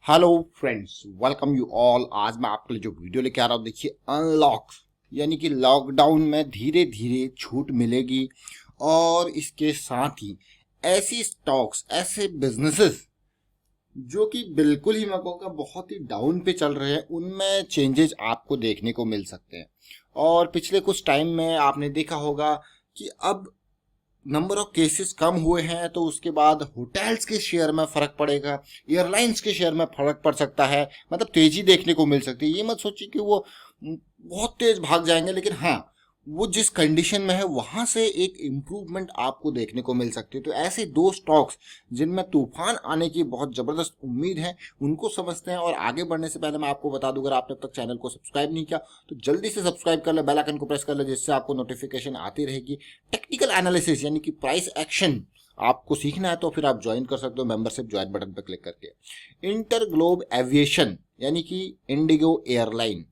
Hello friends, welcome you all. आज मैं आपके लिए जो वीडियो लेके आ रहा हूँ, देखिए अनलॉक यानी कि लॉकडाउन में धीरे धीरे छूट मिलेगी और इसके साथ ही ऐसी स्टॉक्स, ऐसे बिजनेसेस जो कि बिल्कुल ही मैं कहूँगा बहुत ही डाउन पे चल रहे हैं, उनमें चेंजेस आपको देखने को मिल सकते हैं। और पिछले कुछ टाइम में आपने देखा होगा कि अब नंबर ऑफ केसेस कम हुए हैं, तो उसके बाद होटल्स के शेयर में फर्क पड़ेगा, एयरलाइंस के शेयर में फर्क पड़ सकता है, मतलब तेजी देखने को मिल सकती है। ये मत सोचिए कि वो बहुत तेज भाग जाएंगे, लेकिन हाँ, वो जिस कंडीशन में है वहां से एक इम्प्रूवमेंट आपको देखने को मिल सकती है। तो ऐसे दो स्टॉक्स जिनमें तूफान आने की बहुत जबरदस्त उम्मीद है, उनको समझते हैं। और आगे बढ़ने से पहले मैं आपको बता दूं, अगर आपने अब तक चैनल को सब्सक्राइब नहीं किया तो जल्दी से सब्सक्राइब कर ले, बेल आइकन को प्रेस कर ले, जिससे आपको नोटिफिकेशन आती रहेगी। टेक्निकल एनालिसिस यानी कि प्राइस एक्शन आपको सीखना है तो फिर आप ज्वाइन कर सकते हो मेंबरशिप ज्वाइन बटन पर क्लिक करके। इंटर ग्लोब एविएशन यानी कि इंडिगो एयरलाइन,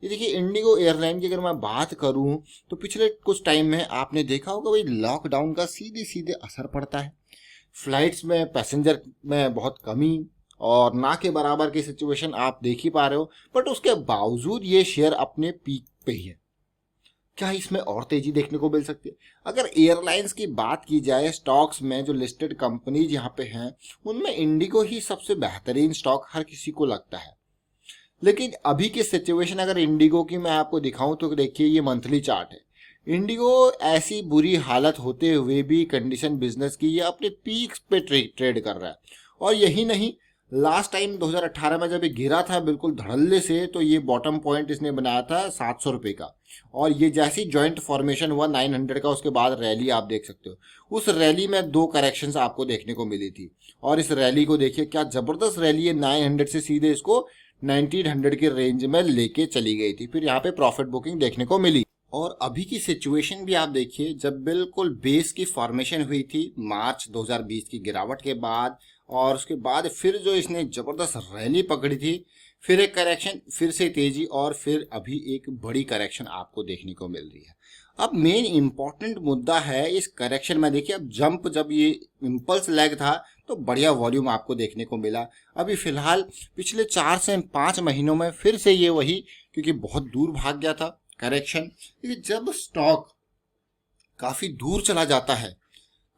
ये देखिए इंडिगो एयरलाइन की अगर मैं बात करूं तो पिछले कुछ टाइम में आपने देखा होगा भाई, लॉकडाउन का सीधे सीधे असर पड़ता है। फ्लाइट्स में पैसेंजर में बहुत कमी और ना के बराबर की सिचुएशन आप देख ही पा रहे हो, बट उसके बावजूद ये शेयर अपने पीक पे ही है। क्या इसमें और तेजी देखने को मिल सकती है? अगर एयरलाइंस की बात की जाए, स्टॉक्स में जो लिस्टेड कंपनीज यहाँ पे हैं, उनमें इंडिगो ही सबसे बेहतरीन स्टॉक हर किसी को लगता है। लेकिन अभी की सिचुएशन अगर इंडिगो की मैं आपको दिखाऊं तो देखिए, ये मंथली चार्ट है। इंडिगो ऐसी बुरी हालत होते हुए भी कंडीशन बिजनेस की, ये अपने पीक्स पे ट्रेड कर रहा है। और यही नहीं, लास्ट टाइम 2018 में जब ये गिरा था बिल्कुल धड़ल्ले से, तो ये बॉटम पॉइंट इसने बनाया था 700 रुपये का। और ये जैसी जॉइंट फॉर्मेशन हुआ 900 का, उसके बाद रैली आप देख सकते हो। उस रैली में दो करेक्शंस आपको देखने को मिली थी, और इस रैली को देखिए क्या जबरदस्त रैली है। 900 से सीधे इसको 1900 के रेंज में लेके चली गई थी, फिर यहाँ पे प्रॉफिट बुकिंग देखने को मिली। और अभी की सिचुएशन भी आप देखिए, जब बिल्कुल बेस की फॉर्मेशन हुई थी मार्च 2020 की गिरावट के बाद, और उसके बाद फिर जो इसने जबरदस्त रैली पकड़ी थी, फिर एक करेक्शन, फिर से तेजी, और फिर अभी एक बड़ी करेक्शन आपको देखने को मिल रही है। अब मेन इंपॉर्टेंट मुद्दा है इस करेक्शन में, देखिए अब जंप, जब ये इम्पल्स लैग था तो बढ़िया वॉल्यूम आपको देखने को मिला। अभी फिलहाल पिछले 4 से 5 महीनों में फिर से ये वही, क्योंकि बहुत दूर भाग गया था करेक्शन। क्योंकि जब स्टॉक काफी दूर चला जाता है,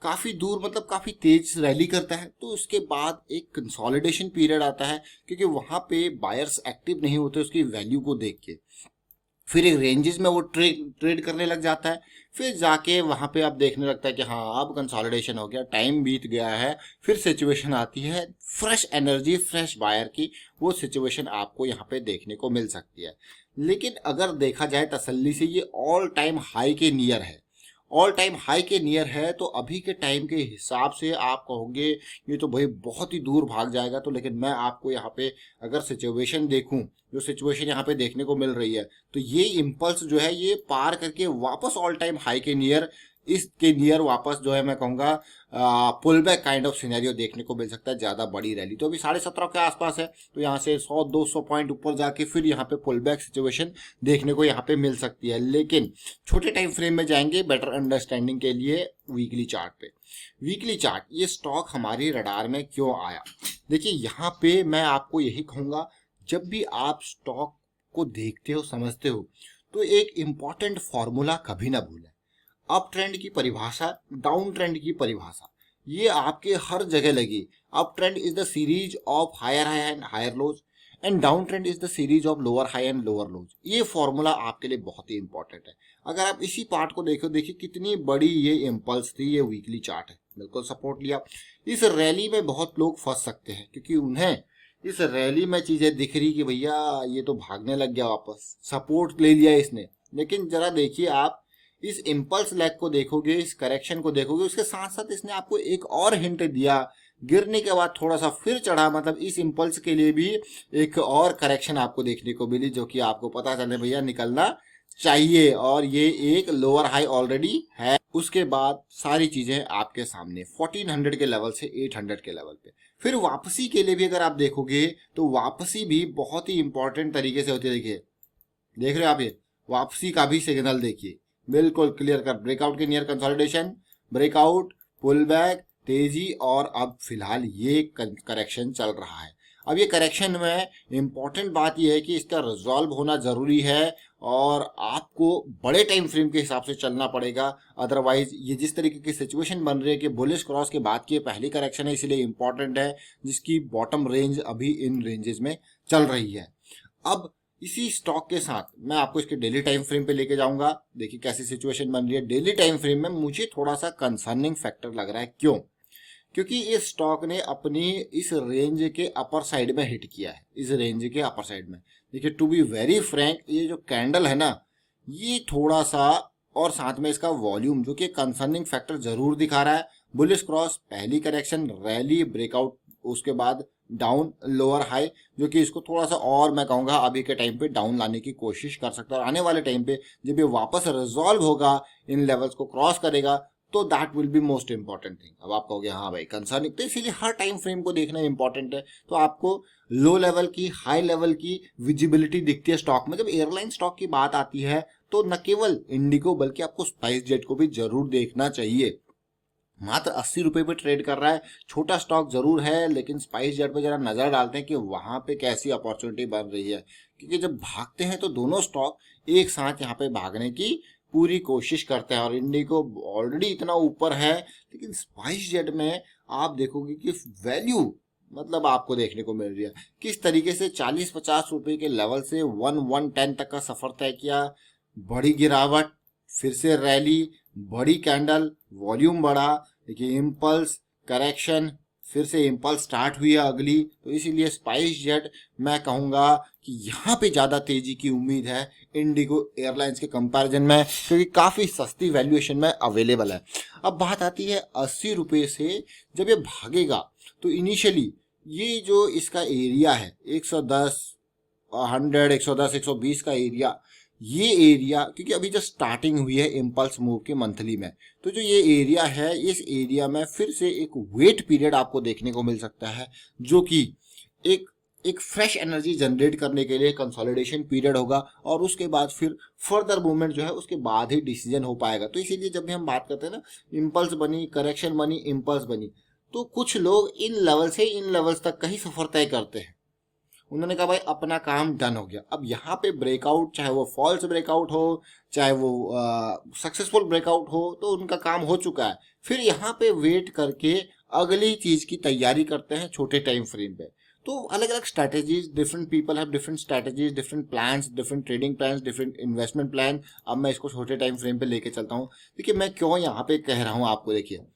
काफी दूर मतलब काफी तेज रैली करता है, तो उसके बाद एक कंसोलिडेशन पीरियड आता है, क्योंकि वहां पे बायर्स एक्टिव नहीं होते उसकी वैल्यू को देख के। फिर एक रेंजेस में वो ट्रेड करने लग जाता है, फिर जाके वहां पे आप देखने लगता है कि हाँ अब कंसोलिडेशन हो गया, टाइम बीत गया है। फिर सिचुएशन आती है फ्रेश एनर्जी, फ्रेश बायर की, वो सिचुएशन आपको यहाँ पे देखने को मिल सकती है। लेकिन अगर देखा जाए तसल्ली से, ये ऑल टाइम हाई के नियर है। ऑल टाइम हाई के नियर है, तो अभी के टाइम के हिसाब से आप कहोगे ये तो भाई बहुत ही दूर भाग जाएगा। तो लेकिन मैं आपको यहाँ पे अगर सिचुएशन देखूं, जो सिचुएशन यहाँ पे देखने को मिल रही है, तो ये इम्पल्स जो है ये पार करके वापस ऑल टाइम हाई के नियर, इसके नियर वापस जो है मैं कहूँगा pull back kind of scenario देखने को मिल सकता है। ज़्यादा बड़ी रैली तो अभी 17.5 के आसपास है, तो यहाँ से 100-200 पॉइंट ऊपर जाके फिर यहाँ पे पुल बैक सिचुएशन देखने को यहाँ पे मिल सकती है। लेकिन छोटे टाइम फ्रेम में जाएंगे बेटर अंडरस्टैंडिंग के लिए वीकली चार्ट पे। वीकली चार्ट, ये स्टॉक हमारी रडार में क्यों आया? देखिए यहाँ पे मैं आपको यही कहूँगा, जब भी आप स्टॉक को देखते हो, समझते हो, तो एक इंपॉर्टेंट फॉर्मूला कभी ना भूलें। अप ट्रेंड की परिभाषा, डाउन ट्रेंड की परिभाषा, ये आपके हर जगह लगी। Up trend is the series of higher high and higher lows, and down trend is the series of lower high and lower lows. ये फॉर्मूला आपके लिए बहुत ही इंपॉर्टेंट है। अगर आप इसी पार्ट को देखो, देखिए कितनी बड़ी ये इम्पल्स थी। ये वीकली चार्ट है, बिल्कुल सपोर्ट लिया। इस रैली में बहुत लोग फंस सकते हैं, क्योंकि उन्हें इस रैली में चीजें दिख रही कि भैया ये तो भागने लग गया, वापस सपोर्ट ले लिया इसने। लेकिन जरा देखिए, आप इस इम्पल्स लैग को देखोगे, इस करेक्शन को देखोगे, उसके साथ साथ इसने आपको एक और हिंट दिया। गिरने के बाद थोड़ा सा फिर चढ़ा, मतलब इस इम्पल्स के लिए भी एक और करेक्शन आपको देखने को मिली, जो कि आपको पता चले भैया निकलना चाहिए। और ये एक लोअर हाई ऑलरेडी है। उसके बाद सारी चीजें आपके सामने 1400 के लेवल से 800 के लेवल पे। फिर वापसी के लिए भी अगर आप देखोगे, तो वापसी भी बहुत ही इंपॉर्टेंट तरीके से होती है। देखिए, देख रहे हो आप, ये वापसी का भी सिग्नल देखिए, बिल्कुल क्लियर कर। ब्रेकआउट के near consolidation, breakout, pull back, तेजी, और अब फिलहाल ये करेक्शन चल रहा है। अब ये करेक्शन में इम्पॉर्टेंट बात यह है कि इसका रिजॉल्व होना जरूरी है और आपको बड़े टाइम फ्रेम के हिसाब से चलना पड़ेगा। अदरवाइज ये जिस तरीके की सिचुएशन बन रही है कि बुलिश क्रॉस के बाद की पहली करेक्शन है, इसलिए इम्पॉर्टेंट है, जिसकी बॉटम रेंज अभी इन रेंजेस में चल रही है। अब इसी स्टॉक के साथ मैं आपको इसके डेली टाइम फ्रेम पे लेके जाऊंगा। देखिए कैसी सिचुएशन बन रही है। डेली टाइम फ्रेम में मुझे थोड़ा सा कंसर्निंग फैक्टर लग रहा है। क्यों? क्योंकि इस स्टॉक ने अपनी इस रेंज के अपर साइड में हिट किया है, इस रेंज के अपर साइड में। देखिए टू बी वेरी फ्रैंक, ये जो कैंडल है ना, ये थोड़ा सा, और साथ में इसका वॉल्यूम जो कि कंसर्निंग फैक्टर जरूर दिखा रहा है। बुलिश क्रॉस, पहली करेक्शन, रैली, ब्रेकआउट, उसके बाद डाउन, लोअर हाई, जो कि इसको थोड़ा सा और मैं कहूंगा अभी के टाइम पे डाउन लाने की कोशिश कर सकता है। और आने वाले टाइम पे जब ये वापस रिजॉल्व होगा, इन लेवल्स को क्रॉस करेगा, तो that will be most important thing. अब आप कहोगे हाँ भाई कंसर्निंग, तो इसीलिए हर टाइम फ्रेम को देखना इंपॉर्टेंट है। तो आपको लो लेवल की, हाई लेवल की विजिबिलिटी दिखती है स्टॉक में। जब एयरलाइन स्टॉक की बात आती है तो न केवल इंडिगो बल्कि आपको स्पाइस जेट को भी जरूर देखना चाहिए। मात्र 80 रुपए पे ट्रेड कर रहा है, छोटा स्टॉक जरूर है, लेकिन स्पाइस जेट पे जरा नजर डालते हैं कि वहां पे कैसी अपॉर्चुनिटी बन रही है। क्योंकि जब भागते हैं तो दोनों स्टॉक एक साथ यहाँ पे भागने की पूरी कोशिश करते हैं, और इंडिगो ऑलरेडी इतना ऊपर है, लेकिन स्पाइस जेट में आप देखोगे कि वैल्यू मतलब आपको देखने को मिल रही है किस तरीके से 40-50 रुपए के लेवल से 110 तक का सफर तय किया, बड़ी गिरावट, फिर से रैली, बड़ी कैंडल, वॉल्यूम बढ़ा, देखिए इम्पल्स, करेक्शन, फिर से इम्पल्स स्टार्ट हुई है अगली। तो इसीलिए स्पाइस जेट मैं कहूंगा कि यहाँ पे ज्यादा तेजी की उम्मीद है इंडिगो एयरलाइंस के कंपैरिजन में, क्योंकि काफी सस्ती वैल्यूएशन में अवेलेबल है। अब बात आती है 80 रुपए से जब ये भागेगा, तो इनिशियली ये जो इसका एरिया है 110, 100, 110, 120 का एरिया, ये एरिया क्योंकि अभी जस्ट स्टार्टिंग हुई है इम्पल्स मूव के मंथली में, तो जो ये एरिया है, इस एरिया में फिर से एक वेट पीरियड आपको देखने को मिल सकता है, जो कि एक एक फ्रेश एनर्जी जनरेट करने के लिए कंसोलिडेशन पीरियड होगा, और उसके बाद फिर फर्दर मूवमेंट जो है उसके बाद ही डिसीजन हो पाएगा। तो इसीलिए जब भी हम बात करते हैं ना, इम्पल्स बनी, करेक्शन बनी, इम्पल्स बनी, तो कुछ लोग इन लेवल से इन लेवल्स तक का ही सफर तय करते हैं। उन्होंने कहा भाई अपना काम डन हो गया। अब यहाँ पे ब्रेकआउट, चाहे वो फॉल्स ब्रेकआउट हो, चाहे वो सक्सेसफुल ब्रेकआउट हो, तो उनका काम हो चुका है। फिर यहाँ पे वेट करके अगली चीज की तैयारी करते हैं छोटे टाइम फ्रेम पे। तो अलग अलग strategies, different people have different strategies, different plans, different trading plans, different investment plan. अब मैं इसको छोटे टाइम फ्रेम पे लेके चलता हूँ। देखिए मैं क्यों यहाँ पे कह रहा हूँ आपको, देखिए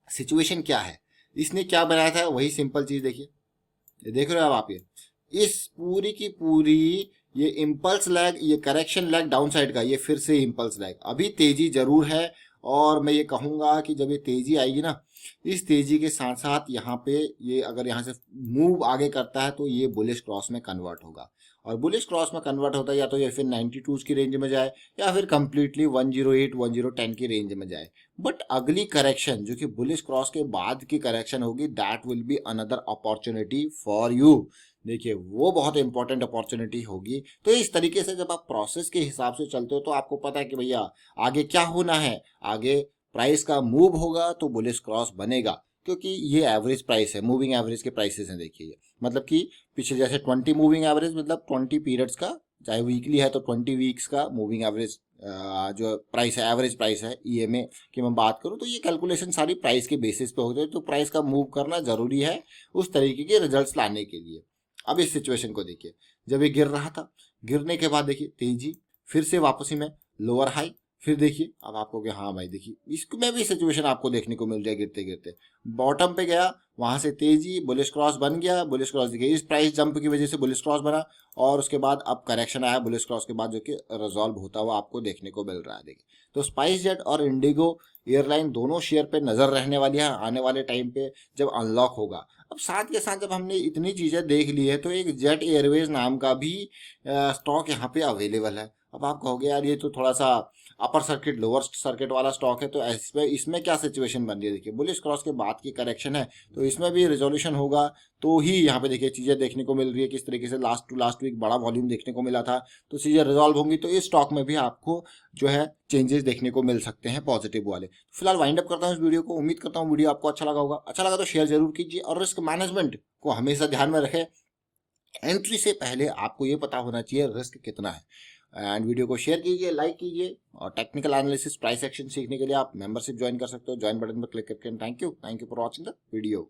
सिचुएशन क्या है, इसने क्या बनाया था, वही सिंपल चीज देखिए, ये देख रहे हो आप, ये इस पूरी की पूरी ये इम्पल्स लैग, ये करेक्शन लैग डाउन साइड का, ये फिर से इम्पल्स लैग। अभी तेजी जरूर है, और मैं ये कहूंगा कि जब ये तेजी आएगी ना, इस तेजी के साथ साथ यहाँ पे ये अगर यहाँ से मूव आगे करता है तो ये बुलिश क्रॉस में कन्वर्ट होगा, और बुलिश क्रॉस में कन्वर्ट होता है या तो ये फिर 92 की रेंज में जाए, या फिर कंप्लीटली 108, 1010 की रेंज में जाए। बट अगली करेक्शन जो कि बुलिश क्रॉस के बाद की करेक्शन होगी, that will be another opportunity for you. देखिए वो बहुत इंपॉर्टेंट अपॉर्चुनिटी होगी। तो इस तरीके से जब आप प्रोसेस के हिसाब से चलते हो तो आपको पता है कि भैया आगे क्या होना है। आगे प्राइस का मूव होगा तो बुलिश क्रॉस बनेगा, क्योंकि ये एवरेज प्राइस है, मूविंग एवरेज के प्राइसेस हैं। देखिए मतलब कि पिछले जैसे 20 मूविंग एवरेज मतलब 20 पीरियड्स का, चाहे वीकली है तो 20 वीक्स का मूविंग एवरेज जो प्राइस है, एवरेज प्राइस है ईएमए की मैं बात करूं, तो ये कैलकुलेशन सारी प्राइस के बेसिस पे होती है। तो प्राइस का मूव करना जरूरी है उस तरीके के रिजल्ट्स लाने के लिए। अब इस सिचुएशन को देखिए, जब ये गिर रहा था, गिरने के बाद देखिए तेजी, फिर से वापसी में लोअर हाई, फिर देखिए अब आपको कि हाँ भाई देखिए इसमें भी सिचुएशन आपको देखने को मिल जाए, गिरते गिरते बॉटम पे गया, वहां से तेजी, बुलिश क्रॉस बन गया, बुलिश क्रॉस देखिए इस प्राइस जंप की वजह से बुलिश क्रॉस बना, और उसके बाद अब करेक्शन आया बुलिश क्रॉस के बाद, जो कि रिजॉल्व होता हुआ आपको देखने को मिल रहा है। देखिए तो स्पाइस जेट और इंडिगो एयरलाइन दोनों शेयर पे नजर रहने वाली है आने वाले टाइम पे जब अनलॉक होगा। अब साथ के साथ जब हमने इतनी चीजें देख ली है, तो एक जेट एयरवेज नाम का भी स्टॉक यहाँ पे अवेलेबल है। अब आप कहोगे यार ये तो थोड़ा सा अपर सर्किट लोअर सर्किट वाला स्टॉक है, तो इसमें क्या सिचुएशन बन रही है। देखिए बुलिश क्रॉस के बाद की करेक्शन है, तो इसमें भी रिजोल्यूशन होगा, तो ही यहाँ पे देखिए चीजें देखने को मिल रही है किस तरीके से लास्ट वीक बड़ा वॉल्यूम देखने को मिला था, तो चीजें रिजॉल्व होंगी, तो इस स्टॉक में भी आपको जो है चेंजेस देखने को मिल सकते हैं पॉजिटिव वाले। फिलहाल वाइंड अप करता हूँ इस वीडियो को। उम्मीद करता हूँ वीडियो आपको अच्छा लगा होगा। अच्छा लगा तो शेयर जरूर कीजिए, और रिस्क मैनेजमेंट को हमेशा ध्यान में रखें। एंट्री से पहले आपको ये पता होना चाहिए रिस्क कितना है। एंड वीडियो को शेयर कीजिए, लाइक कीजिए, और टेक्निकल एनालिसिस प्राइस एक्शन सीखने के लिए आप मेंबरशिप ज्वाइन कर सकते हो। ज्वाइन बटन पर क्लिक करके thank you for watching the video.